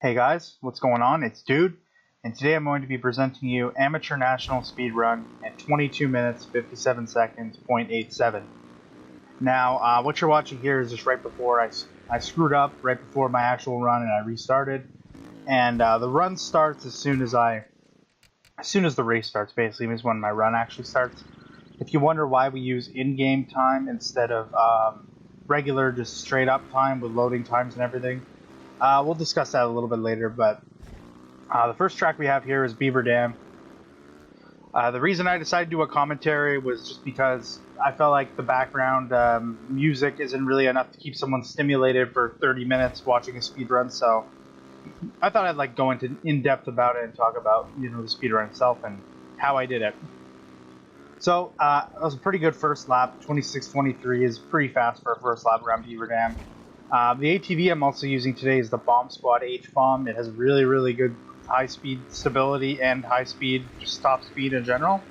Hey guys, what's going on? It's Dude, and today I'm going to be presenting you Amateur National Speedrun at 22 minutes 57 seconds .87. Now, what you're watching here is just right before I screwed up right before my actual run, and I restarted. And the run starts as soon as the race starts. Basically, is when my run actually starts. If you wonder why we use in-game time instead of regular, just straight up time with loading times and everything. We'll discuss that a little bit later, but the first track we have here is Beaver Dam. The reason I decided to do a commentary was just because I felt like the background music isn't really enough to keep someone stimulated for 30 minutes watching a speedrun, so I thought I'd go into in-depth about it and talk about the speedrun itself and how I did it. So it was a pretty good first lap. 26:23 is pretty fast for a first lap around Beaver Dam. The ATV I'm also using today is the Bomb Squad H-Bomb. It has really good high speed stability and high speed, just top speed in general.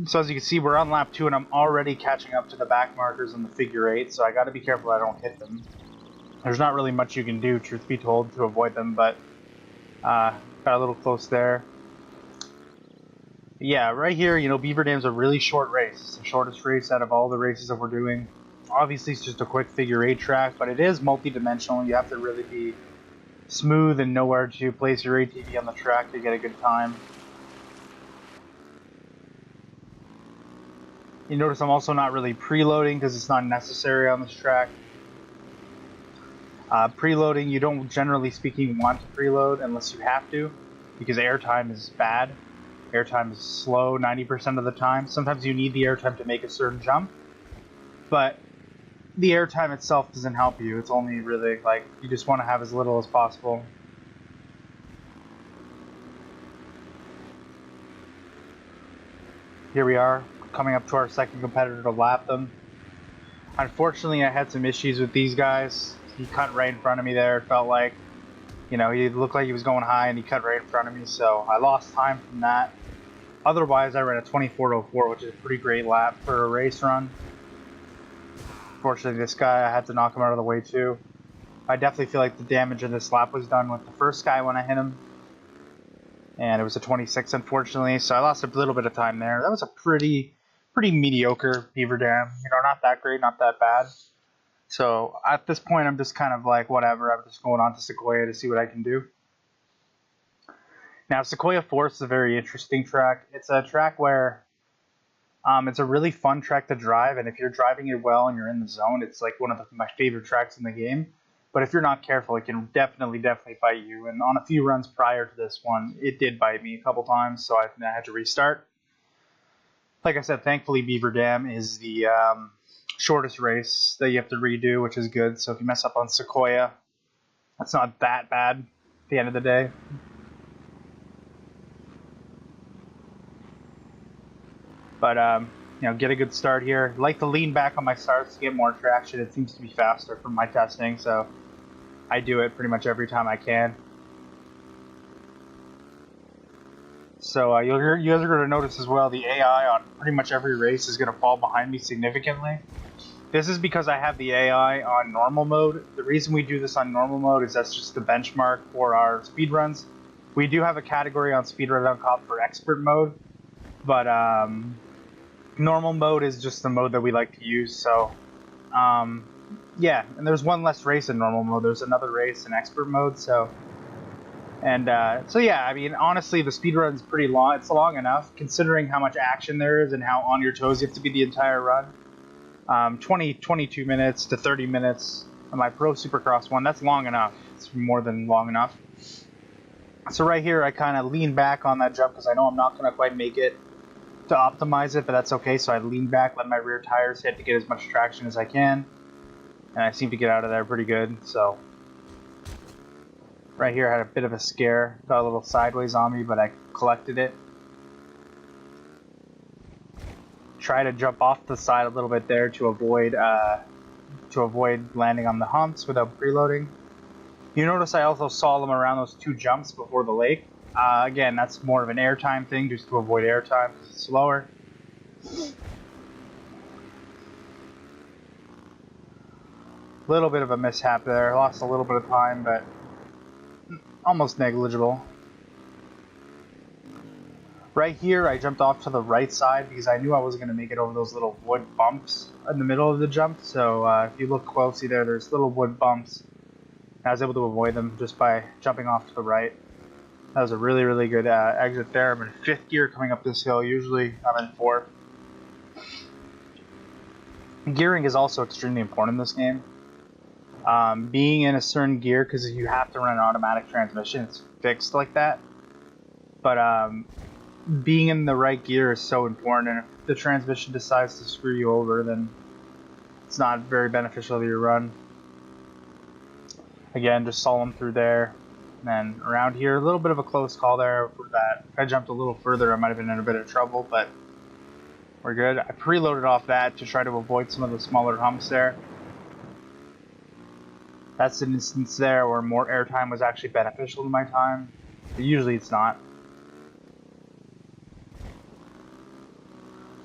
So as you can see, we're on lap 2 and I'm already catching up to the back markers in the figure 8, so I got to be careful I don't hit them. There's not really much you can do, truth be told, to avoid them, but got a little close there. Yeah, right here, Beaver Dam's a really short race. It's the shortest race out of all the races that we're doing. Obviously, it's just a quick figure 8 track, but it is multi-dimensional. You have to really be smooth and know where to place your ATV on the track to get a good time. You notice I'm also not really preloading because it's not necessary on this track. Preloading, you don't generally speaking want to preload unless you have to, because airtime is bad. Airtime is slow 90% of the time. Sometimes you need the airtime to make a certain jump, but the airtime itself doesn't help you. It's only really you just want to have as little as possible. Here we are, coming up to our second competitor to lap them. Unfortunately, I had some issues with these guys. He cut right in front of me there. It felt like, he looked like he was going high and he cut right in front of me, so I lost time from that. Otherwise, I ran a 24:04, which is a pretty great lap for a race run. Unfortunately, this guy, I had to knock him out of the way too. I definitely feel like the damage in this lap was done with the first guy when I hit him. And it was a 26, unfortunately, so I lost a little bit of time there. That was a pretty mediocre Beaver Dam. Not that great, not that bad. So at this point, I'm just kind of whatever. I'm just going on to Sequoia to see what I can do. Now, Sequoia Forest is a very interesting track. It's a track where it's a really fun track to drive, and if you're driving it well and you're in the zone, it's one of my favorite tracks in the game. But if you're not careful, it can definitely bite you. And on a few runs prior to this one, it did bite me a couple times, so I had to restart. Like I said, thankfully Beaver Dam is the shortest race that you have to redo, which is good. So if you mess up on Sequoia, that's not that bad at the end of the day. But get a good start here. I like to lean back on my starts to get more traction. It seems to be faster from my testing, so I do it pretty much every time I can. So you guys are going to notice as well, the AI on pretty much every race is going to fall behind me significantly. This is because I have the AI on normal mode. The reason we do this on normal mode is that's just the benchmark for our speedruns. We do have a category on speedrun.com for expert mode, but normal mode is just the mode that we like to use. So yeah, and there's one less race in normal mode. There's another race in expert mode. So yeah, I mean, honestly, the speedrun is pretty long. It's long enough considering how much action there is and how on your toes you have to be the entire run. 22 minutes to 30 minutes on my Pro Supercross one, that's long enough. It's more than long enough. So right here, I kind of lean back on that jump because I know I'm not going to quite make it to optimize it, but that's okay. So I lean back, let my rear tires hit to get as much traction as I can, and I seem to get out of there pretty good. So right here I had a bit of a scare, got a little sideways on me, but I collected it. Try to jump off the side a little bit there to avoid landing on the humps without preloading. You notice I also saw them around those 2 jumps before the lake. Again, that's more of an airtime thing, just to avoid airtime because it's slower. Little bit of a mishap there. Lost a little bit of time, but almost negligible. Right here, I jumped off to the right side because I knew I wasn't going to make it over those little wood bumps in the middle of the jump. So if you look closely there, there's little wood bumps. I was able to avoid them just by jumping off to the right. That was a really, really good exit there. I'm in 5th gear coming up this hill. Usually I'm in 4th. Gearing is also extremely important in this game. Being in a certain gear, because you have to run an automatic transmission, it's fixed like that. But being in the right gear is so important, and if the transmission decides to screw you over, then it's not very beneficial to your run. Again, just saw them through there. And then around here, a little bit of a close call there for that. If I jumped a little further, I might have been in a bit of trouble, but we're good. I preloaded off that to try to avoid some of the smaller humps there. That's an instance there where more airtime was actually beneficial to my time, but usually it's not.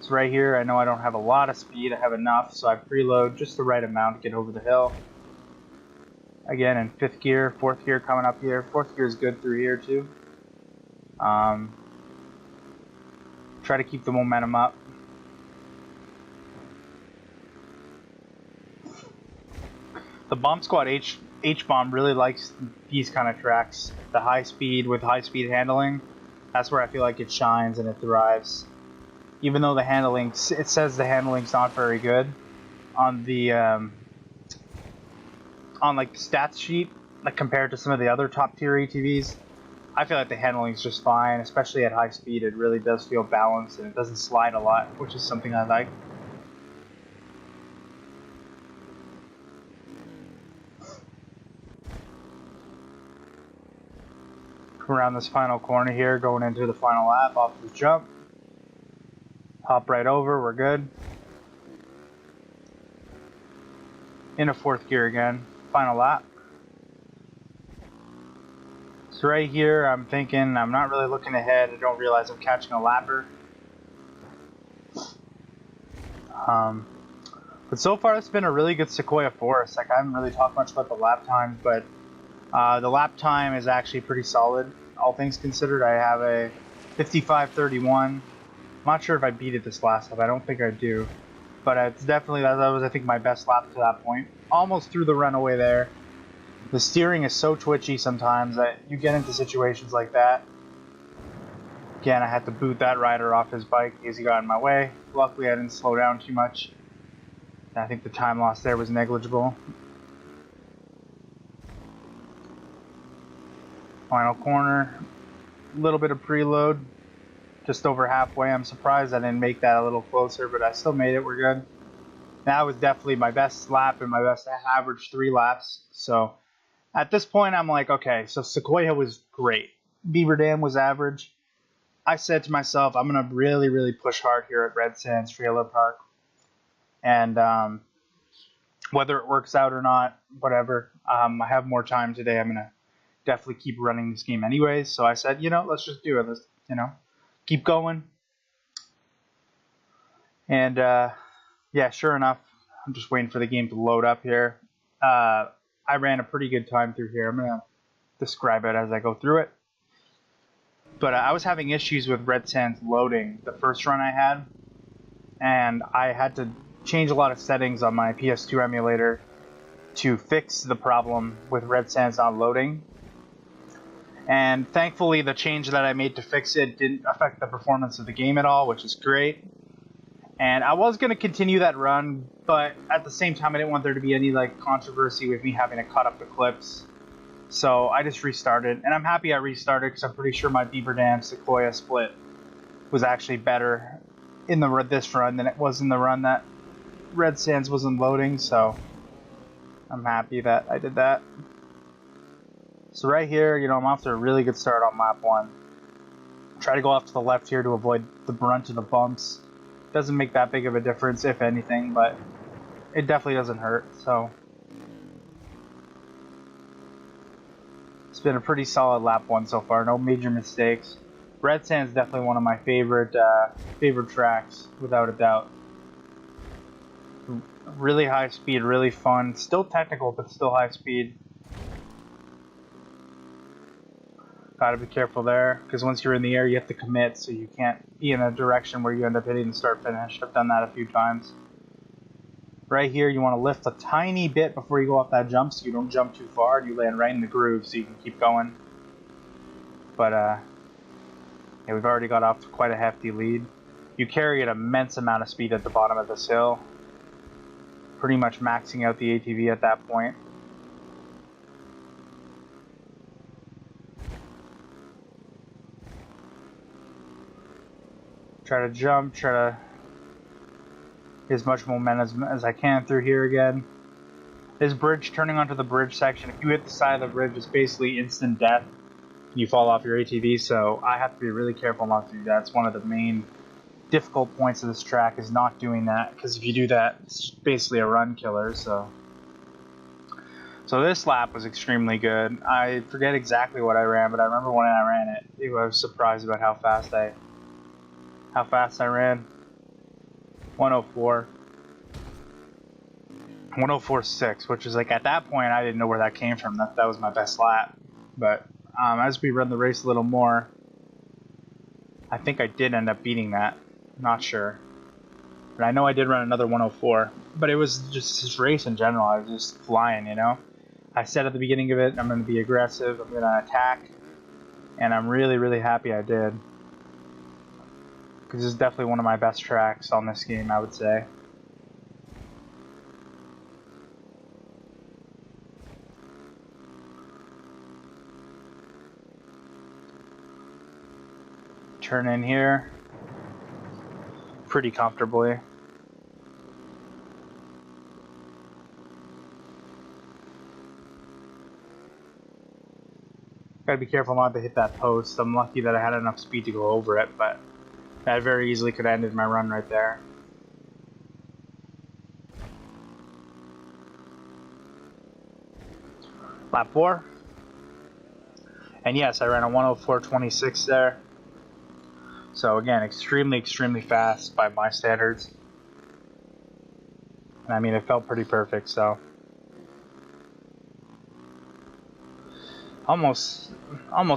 So right here, I know I don't have a lot of speed. I have enough, so I preload just the right amount to get over the hill. Again, in 5th gear, 4th gear coming up here. 4th gear is good through here too. Try to keep the momentum up. The Bomb Squad H-Bomb really likes these kind of tracks. The high speed with high speed handling. That's where I feel like it shines and it thrives. Even though the handling, it says the handling's not very good on the on like the stats sheet, like compared to some of the other top tier ATVs. I feel like the handling's just fine, especially at high speed. It really does feel balanced and it doesn't slide a lot, which is something I like. Around this final corner here, going into the final lap off the jump. Hop right over, we're good. Into 4th gear again, final lap. So right here, I'm thinking, I'm not really looking ahead. I don't realize I'm catching a lapper. But so far, it's been a really good Sequoia Forest. Like, I haven't really talked much about the lap times, but the lap time is actually pretty solid, all things considered. I have a 55:31. I'm not sure if I beat it this last lap. I don't think I do. But it's definitely, that was, I think, my best lap to that point. Almost through the runaway there. The steering is so twitchy sometimes that you get into situations like that. Again, I had to boot that rider off his bike because he got in my way. Luckily, I didn't slow down too much. I think the time loss there was negligible. Final corner, a little bit of preload, just over halfway. I'm surprised I didn't make that a little closer, but I still made it. We're good. That was definitely my best lap and my best average 3 laps. So at this point, I'm like, okay, so Sequoia was great. Beaver Dam was average. I said to myself, I'm going to really, really push hard here at Red Sands Trailer Park. And whether it works out or not, whatever, I have more time today. I'm going to definitely keep running this game anyways. So I said, you know, let's just do it. Let's, you know, keep going. And yeah, sure enough, I'm just waiting for the game to load up here. I ran a pretty good time through here. I'm going to describe it as I go through it. But I was having issues with Red Sands loading the first run I had. And I had to change a lot of settings on my PS2 emulator to fix the problem with Red Sands not loading. And thankfully, the change that I made to fix it didn't affect the performance of the game at all, which is great. And I was going to continue that run, but at the same time, I didn't want there to be any like controversy with me having to cut up the clips. So I just restarted, and I'm happy I restarted because I'm pretty sure my Beaver Dam Sequoia split was actually better in this run than it was in the run that Red Sands wasn't loading. So I'm happy that I did that. So right here, you know, I'm off to a really good start on lap 1. Try to go off to the left here to avoid the brunt of the bumps. Doesn't make that big of a difference, if anything, but it definitely doesn't hurt. So it's been a pretty solid lap 1 so far. No major mistakes. Red Sand's definitely one of my favorite tracks, without a doubt. Really high speed, really fun. Still technical, but still high speed. Gotta be careful there, because once you're in the air, you have to commit, so you can't be in a direction where you end up hitting the start-finish. I've done that a few times. Right here, you want to lift a tiny bit before you go off that jump, so you don't jump too far, and you land right in the groove, so you can keep going. But, yeah, we've already got off to quite a hefty lead. You carry an immense amount of speed at the bottom of this hill, pretty much maxing out the ATV at that point. Try to jump, try to get as much momentum as I can through here again. This bridge, turning onto the bridge section, if you hit the side of the bridge, it's basically instant death. You fall off your ATV, so I have to be really careful not to do that. It's one of the main difficult points of this track, is not doing that, because if you do that, it's basically a run killer. So this lap was extremely good. I forget exactly what I ran, but I remember when I ran it, I was surprised about how fast I ran. 104. 104.6, which is like, at that point I didn't know where that came from. That was my best lap. But as we run the race a little more, I think I did end up beating that. Not sure. But I know I did run another 104. But it was just this race in general, I was just flying, you know? I said at the beginning of it, I'm going to be aggressive, I'm going to attack, and I'm really, really happy I did. Because this is definitely one of my best tracks on this game, I would say. Turn in here pretty comfortably. Gotta be careful not to hit that post. I'm lucky that I had enough speed to go over it, but that very easily could have ended my run right there. Lap 4. And yes, I ran a 104.26 there. So again, extremely, extremely fast by my standards. And I mean, it felt pretty perfect, so. Almost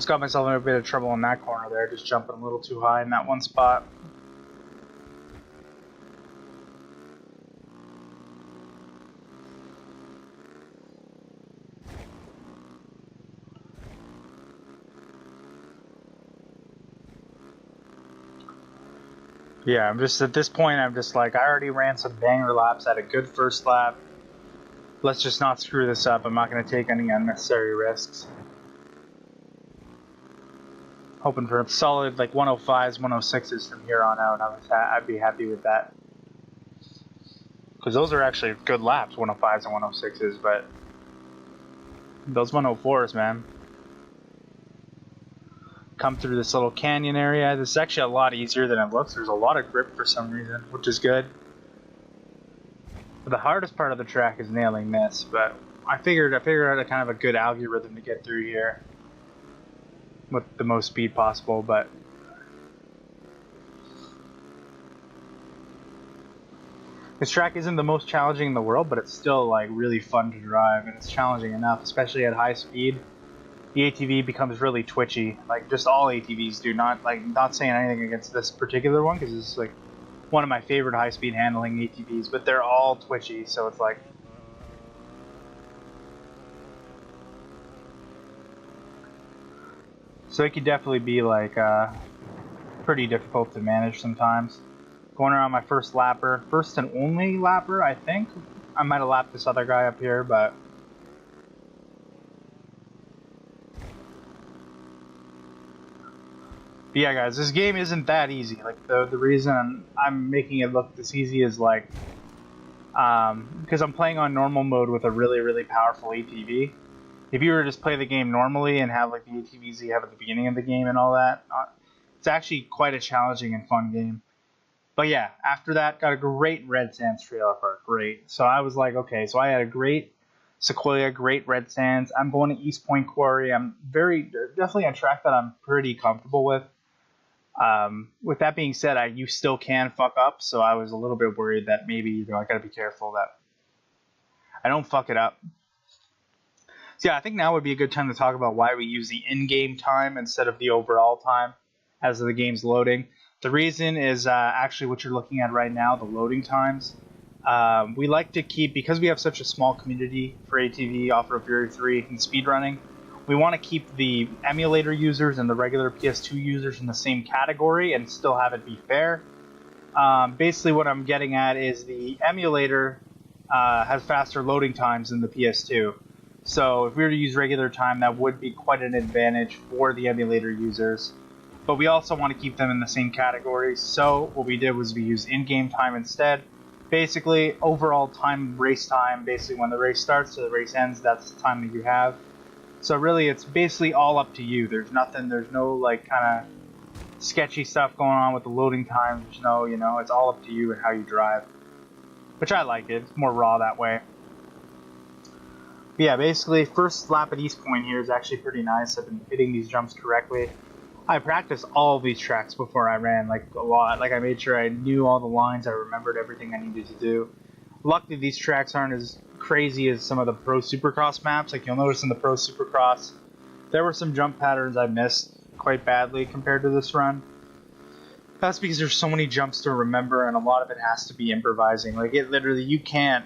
got myself in a bit of trouble in that corner there, just jumping a little too high in that one spot. Yeah, I'm just, at this point, I'm just like, I already ran some banger laps, had a good first lap. Let's just not screw this up. I'm not going to take any unnecessary risks. Hoping for a solid like 105s, 106s from here on out. I'd be happy with that. Because those are actually good laps, 105s and 106s, but those 104s, man. Come through this little canyon area. This is actually a lot easier than it looks. There's a lot of grip for some reason, which is good. But the hardest part of the track is nailing this, but I figured out a kind of a good algorithm to get through here with the most speed possible. But this track isn't the most challenging in the world, but it's still like really fun to drive, and it's challenging enough, especially at high speed. The ATV becomes really twitchy, like just all ATVs do. Not saying anything against this particular one, because it's like one of my favorite high-speed handling ATVs, but they're all twitchy, so it's like, so it could definitely be like pretty difficult to manage sometimes. Going around my first lapper, first and only lapper, I think. I might have lapped this other guy up here, but yeah, guys, this game isn't that easy. Like the reason I'm making it look this easy is like, because I'm playing on normal mode with a really, really powerful ATV. If you were to just play the game normally and have like the ATVs you have at the beginning of the game and all that, it's actually quite a challenging and fun game. But yeah, after that, got a great red sands trailer park. Great. So I was like, okay, so I had a great Sequoia, great red sands. I'm going to East Point Quarry. I'm definitely a track that I'm pretty comfortable with. With that being said, you still can fuck up, so I was a little bit worried that maybe I gotta be careful that I don't fuck it up. So yeah, I think now would be a good time to talk about why we use the in-game time instead of the overall time as the game's loading. The reason is actually what you're looking at right now, the loading times. We like to keep, because we have such a small community for ATV Offroad Fury 3 and speedrunning, we want to keep the emulator users and the regular PS2 users in the same category and still have it be fair. Basically what I'm getting at is the emulator has faster loading times than the PS2. So if we were to use regular time, that would be quite an advantage for the emulator users. But we also want to keep them in the same category. So what we did was we used in-game time instead. Basically, overall time, race time, basically when the race starts to the race ends, that's the time that you have. So really, it's basically all up to you. There's no like kind of sketchy stuff going on with the loading times. There's no, it's all up to you and how you drive. Which I like it. It's more raw that way. But yeah, basically, first lap at East Point here is actually pretty nice. I've been hitting these jumps correctly. I practiced all of these tracks before I ran, like a lot. Like I made sure I knew all the lines, I remembered everything I needed to do. Luckily, these tracks aren't as crazy as some of the Pro Supercross maps. Like you'll notice in the Pro Supercross, there were some jump patterns I missed quite badly compared to this run. That's because there's so many jumps to remember, and a lot of it has to be improvising. Like it literally, you can't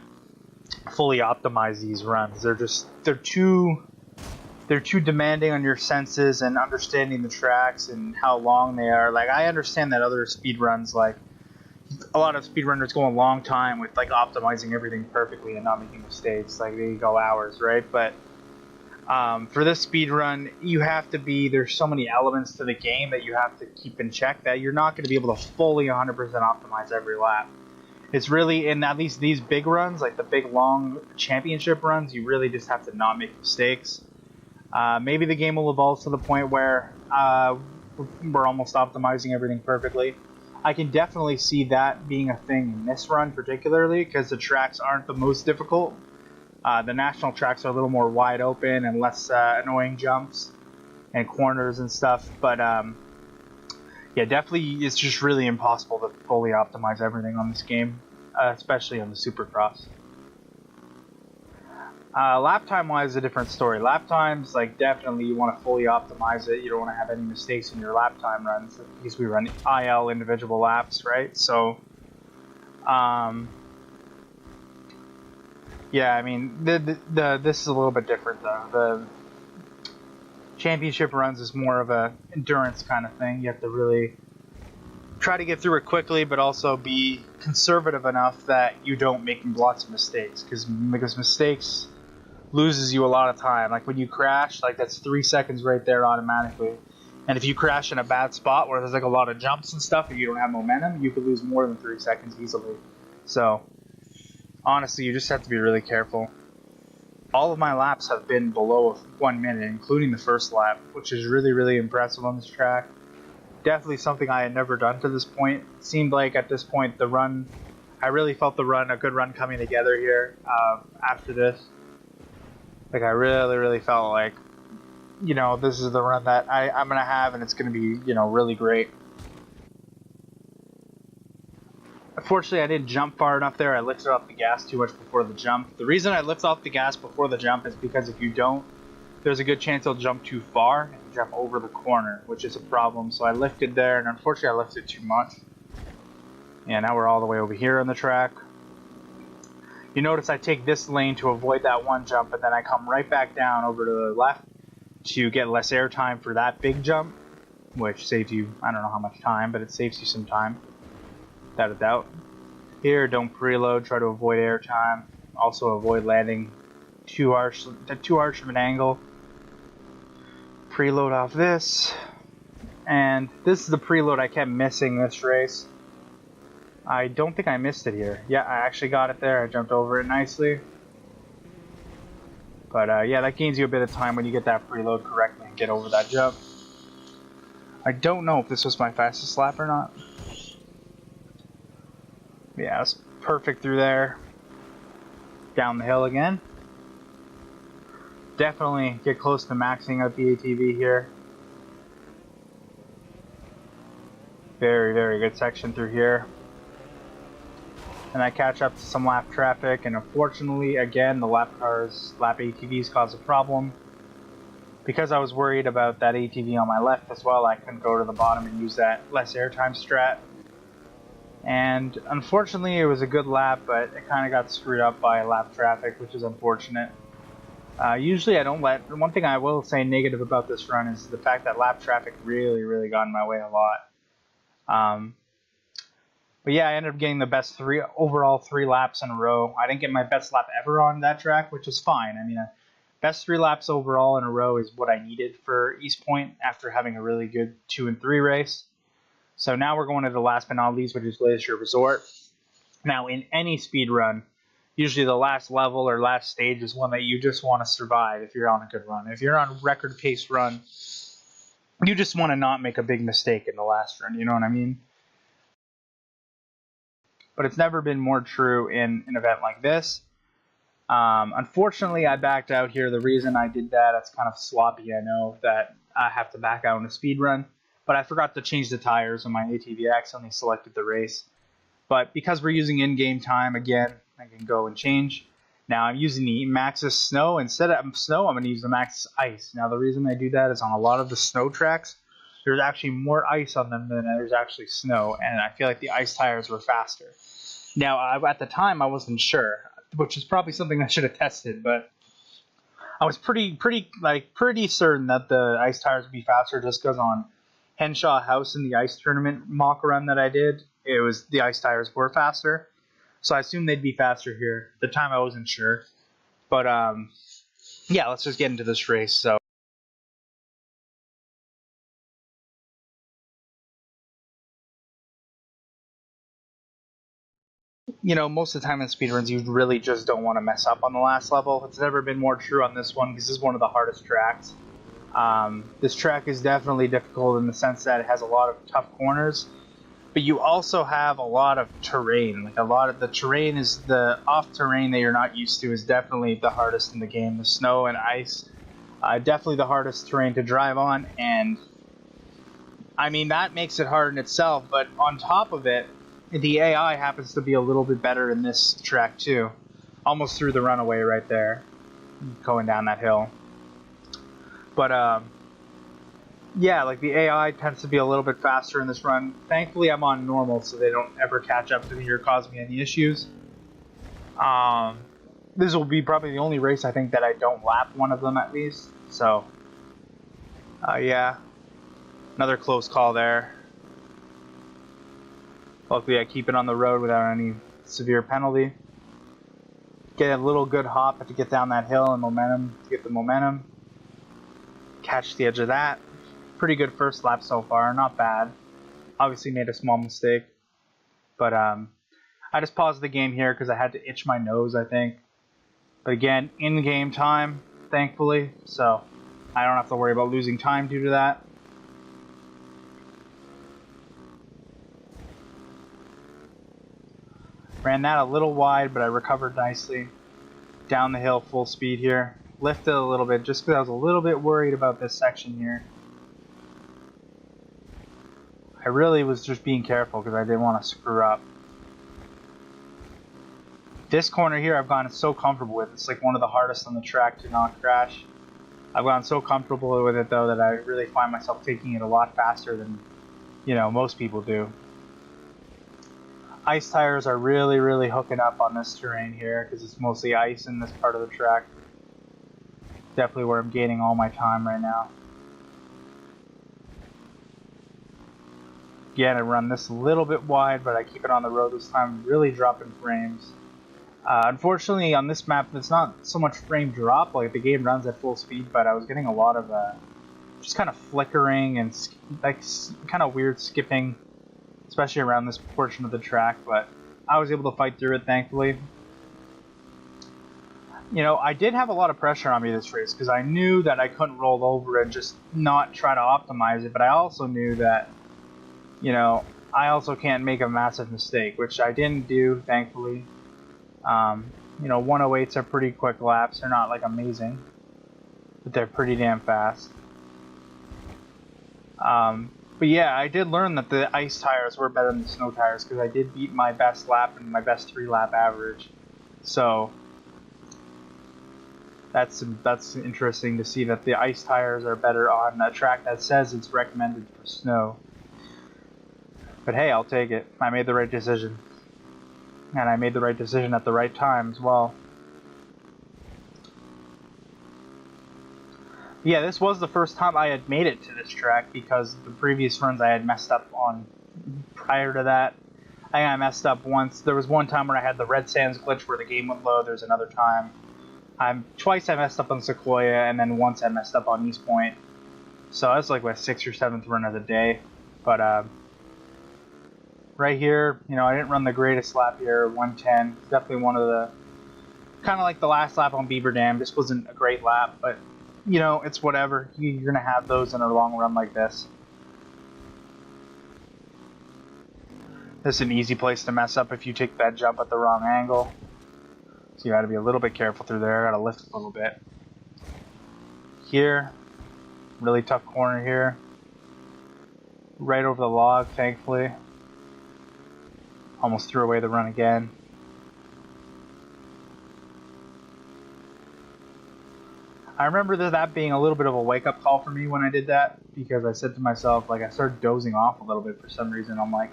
fully optimize these runs. They're too demanding on your senses and understanding the tracks and how long they are. Like I understand that other speed runs, like a lot of speedrunners go a long time with like optimizing everything perfectly and not making mistakes. Like they go hours, right? But for this speed run, you have to be, there's so many elements to the game that you have to keep in check that you're not going to be able to fully 100% optimize every lap. It's really, in at least these big runs, like the big long championship runs, you really just have to not make mistakes. Maybe the game will evolve to the point where we're almost optimizing everything perfectly. I can definitely see that being a thing in this run particularly, because the tracks aren't the most difficult. The national tracks are a little more wide open and less annoying jumps and corners and stuff. But yeah, definitely it's just really impossible to fully optimize everything on this game, especially on the Supercross. Lap time wise is a different story. Lap times, like definitely you want to fully optimize it. You don't want to have any mistakes in your lap time runs because we run IL individual laps, right? So, yeah, I mean, this is a little bit different though. The championship runs is more of a endurance kind of thing. You have to really try to get through it quickly, but also be conservative enough that you don't make lots of mistakes, because mistakes loses you a lot of time. Like when you crash, like that's 3 seconds right there automatically. And if you crash in a bad spot where there's like a lot of jumps and stuff and you don't have momentum, you could lose more than 3 seconds easily. So honestly, you just have to be really careful. All of my laps have been below 1 minute, including the first lap, which is really, really impressive on this track. Definitely something I had never done to this point. It seemed like at this point the run, I really felt a good run coming together here after this. Like I really, really felt like, this is the run that I'm going to have, and it's going to be, really great. Unfortunately, I didn't jump far enough there. I lifted off the gas too much before the jump. The reason I lift off the gas before the jump is because if you don't, there's a good chance you'll jump too far and jump over the corner, which is a problem. So I lifted there, and unfortunately I lifted too much. And now we're all the way over here on the track. You notice I take this lane to avoid that one jump, but then I come right back down over to the left to get less air time for that big jump, which saves you, I don't know how much time, but it saves you some time, without a doubt. Here, don't preload, try to avoid air time. Also avoid landing too harsh of an angle. Preload off this, and this is the preload I kept missing this race. I don't think I missed it here. Yeah, I actually got it there. I jumped over it nicely. But yeah, that gains you a bit of time when you get that preload correctly and get over that jump. I don't know if this was my fastest lap or not. Yeah, it's perfect through there. Down the hill again. Definitely get close to maxing out the ATV here. Very, very good section through here. and I catch up to some lap traffic, and unfortunately, again, the lap ATVs cause a problem. Because I was worried about that ATV on my left as well, I couldn't go to the bottom and use that less airtime strat. And unfortunately, it was a good lap, but it kind of got screwed up by lap traffic, which is unfortunate. Usually I don't let... One thing I will say negative about this run is the fact that lap traffic really got in my way a lot. But yeah, I ended up getting the best overall three laps in a row. I didn't get my best lap ever on that track, which is fine. I mean, best 3 laps overall in a row is what I needed for East Point after having a really good 2 and 3 race. So now we're going to the last but not least, which is Glacier Resort. Now, in any speed run, usually the last level or last stage is one that you just want to survive if you're on a good run. If you're on a record pace run, you just want to not make a big mistake in the last run, you know what I mean? But it's never been more true in an event like this. Unfortunately, I backed out here. The reason I did that, it's kind of sloppy, I know, that I have to back out in a speed run. But I forgot to change the tires on my ATV. I accidentally selected the race. But because we're using in-game time, again, I can go and change. Now I'm using the Maxxis Snow. Instead of Snow, I'm going to use the Maxxis Ice. Now the reason I do that is on a lot of the snow tracks, there's actually more ice on them than there's actually snow. And I feel like the ice tires were faster. Now, at the time, I wasn't sure, which is probably something I should have tested, but I was pretty certain that the ice tires would be faster just because on Henshaw House in the ice tournament mock run that I did, the ice tires were faster. So I assumed they'd be faster here. At the time, I wasn't sure. But, yeah, let's just get into this race. So. You know, most of the time in speedruns, you really just don't want to mess up on the last level. It's never been more true on this one because this is one of the hardest tracks. This track is definitely difficult in the sense that it has a lot of tough corners, but you also have a lot of terrain. Like, a lot of the terrain is the off terrain that you're not used to is definitely the hardest in the game. The snow and ice, definitely the hardest terrain to drive on, and I mean, that makes it hard in itself, but on top of it, the AI happens to be a little bit better in this track too. Almost through the runaway right there, going down that hill. But yeah, like the AI tends to be a little bit faster in this run. Thankfully, I'm on normal, so they don't ever catch up to me or cause me any issues. This will be probably the only race I think that I don't lap one of them at least. So, yeah, another close call there. Luckily, I keep it on the road without any severe penalty. Get a little good hop to get down that hill and momentum, to get the momentum. Catch the edge of that. Pretty good first lap so far, not bad. Obviously made a small mistake. But I just paused the game here because I had to itch my nose, I think. But again, in-game time, thankfully, so I don't have to worry about losing time due to that. Ran that a little wide, but I recovered nicely. Down the hill, full speed here. Lifted a little bit, just because I was a little bit worried about this section here. I really was just being careful because I didn't want to screw up. This corner here I've gotten so comfortable with. It's like one of the hardest on the track to not crash. I've gotten so comfortable with it though that I really find myself taking it a lot faster than, you know, most people do. Ice tires are really hooking up on this terrain here because it's mostly ice in this part of the track. Definitely where I'm gaining all my time right now. Again, I run this a little bit wide, but I keep it on the road this time, really dropping frames. Unfortunately, on this map, it's not so much frame drop, like the game runs at full speed, but I was getting a lot of just kind of flickering and like kind of weird skipping, especially around this portion of the track, but I was able to fight through it, thankfully. You know, I did have a lot of pressure on me this race because I knew that I couldn't roll over and just not try to optimize it, but I also knew that, you know, I also can't make a massive mistake, which I didn't do, thankfully. You know, 108s are pretty quick laps. They're not like amazing, but they're pretty damn fast. But yeah, I did learn that the ice tires were better than the snow tires because I did beat my best lap and my best 3-lap average. So that's interesting to see that the ice tires are better on a track that says it's recommended for snow. But hey, I'll take it. I made the right decision. And I made the right decision at the right time as well. Yeah, this was the first time I had made it to this track because the previous runs I had messed up on prior to that. I think I messed up once. There was one time where I had the red sands glitch where the game went low. There's another time. Twice I messed up on Sequoia, and then once I messed up on East Point. So that's like my 6th or 7th run of the day. But right here, you know, I didn't run the greatest lap here, 110. Definitely one of the, kind of like the last lap on Beaver Dam. This wasn't a great lap, but, you know, it's whatever. You're going to have those in a long run like this. This is an easy place to mess up if you take that jump at the wrong angle. So you got to be a little bit careful through there. Got to lift a little bit. Here, really tough corner here. Right over the log, thankfully. Almost threw away the run again. I remember that being a little bit of a wake-up call for me when I did that, because I said to myself, like, I started dozing off a little bit for some reason. I'm like,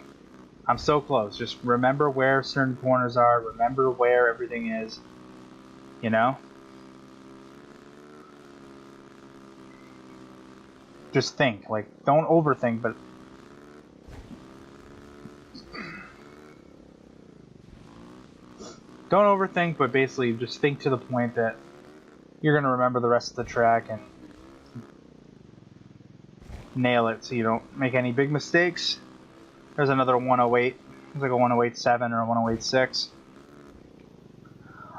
I'm so close. Just remember where certain corners are. Remember where everything is. You know? Just think. Like, don't overthink, but... Don't overthink, but basically just think to the point that you're going to remember the rest of the track and nail it so you don't make any big mistakes. There's another 108. It's like a 108.7 or a 108.6.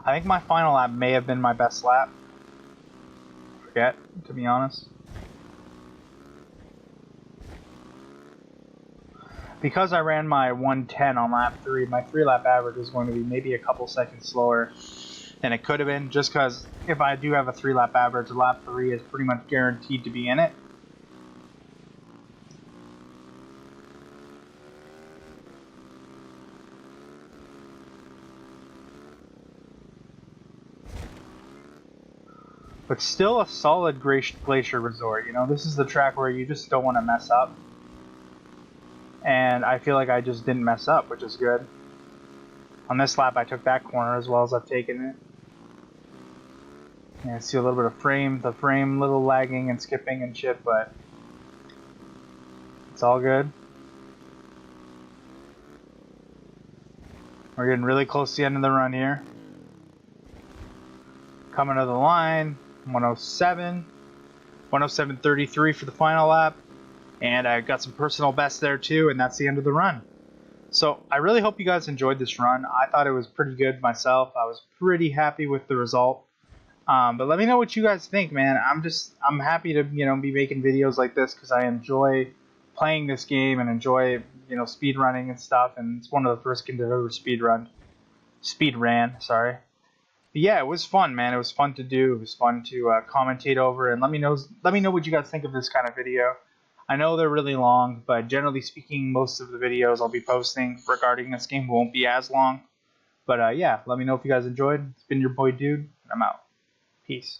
I think my final lap may have been my best lap. Forget, to be honest. Because I ran my 110 on lap 3, my 3-lap average is going to be maybe a couple seconds slower than it could have been, just because if I do have a 3-lap average, lap 3 is pretty much guaranteed to be in it. But still a solid glacier resort. You know, this is the track where you just don't want to mess up. And I feel like I just didn't mess up, which is good. On this lap, I took that corner as well as I've taken it. Yeah, I see a little bit of the frame little lagging and skipping and shit, but it's all good. We're getting really close to the end of the run here. Coming to the line, 107, 107.33 for the final lap. And I got some personal bests there too, and that's the end of the run. So I really hope you guys enjoyed this run. I thought it was pretty good myself. I was pretty happy with the result. But let me know what you guys think, man. I'm happy to, you know, be making videos like this because I enjoy playing this game and enjoy, you know, speed running and stuff. And it's one of the first games I've ever speed ran. Sorry. But yeah, it was fun, man. It was fun to do. It was fun to commentate over, and let me know what you guys think of this kind of video. I know they're really long, but generally speaking, most of the videos I'll be posting regarding this game won't be as long. But yeah, let me know if you guys enjoyed. It's been your boy Dude, and I'm out. Peace.